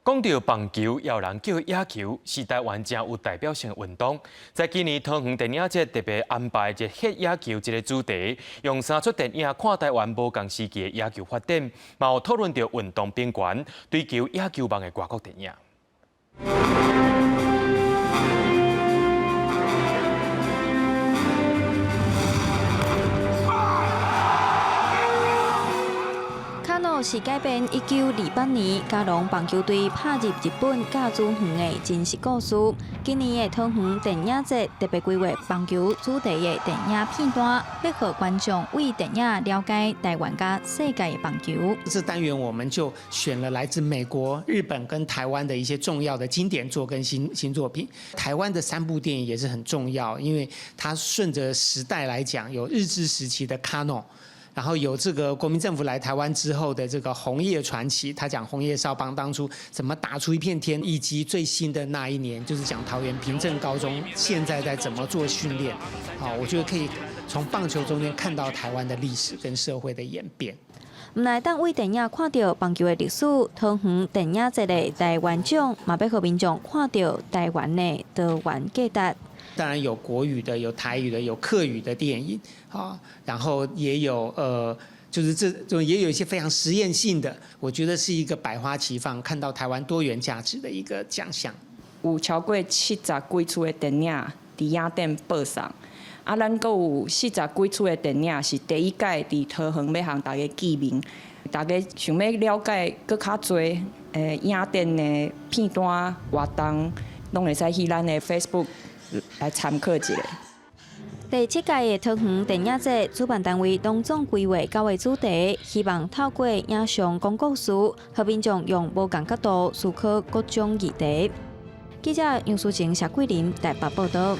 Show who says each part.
Speaker 1: 讲到棒球，也有人叫野球，是台湾真有代表性的运动。在今年桃园电影节特别安排一黑野球这个主题，用3出电影看台湾无同时期的野球发展，嘛有讨论到运动边缘、追求野球梦的外国电影。
Speaker 2: 是改编1928年嘉农棒球队打入日本甲子园的真实故事。今年的桃园电影节特别规划棒球主题的电影片段，要让观众为电影了解台湾甲世界的棒球。
Speaker 3: 这单元我们就选了来自美国、日本跟台湾的一些重要的经典作跟新作品。台湾的3部电影也是很重要，因为它顺着时代来讲，有日治时期的卡诺。然后有这个国民政府来台湾之后的这个红叶传奇，他讲红叶少邦当初怎么打出一片天，以及最新的那一年就是讲桃园平镇高中现在在怎么做训练。好，我觉得可以从棒球中间看到台湾的历史跟社会的演变。
Speaker 2: 唔来当为电影看到棒球的历史，桃园电影节的台湾奖，嘛要让民众看到台湾的多元价值。
Speaker 3: 当然有国语的，有台语的，有客语的电影啊，然后也有就是这种也有一些非常实验性的，我觉得是一个百花齐放，看到台湾多元价值的一个奖项。
Speaker 4: 有超过70几出的电影伫影展播送，啊，咱阁有40几出的电影是第一届伫桃园要向大家见面，大家想要了解阁较多影展的片段活动，拢会使去咱的 Facebook。来参考一下。
Speaker 2: 第7届的桃园电影节主办单位拢总规划9个主题，希望透过影像讲故事，让民众用无同角度思考各种议题。记者杨淑晴、谢桂林台北报道。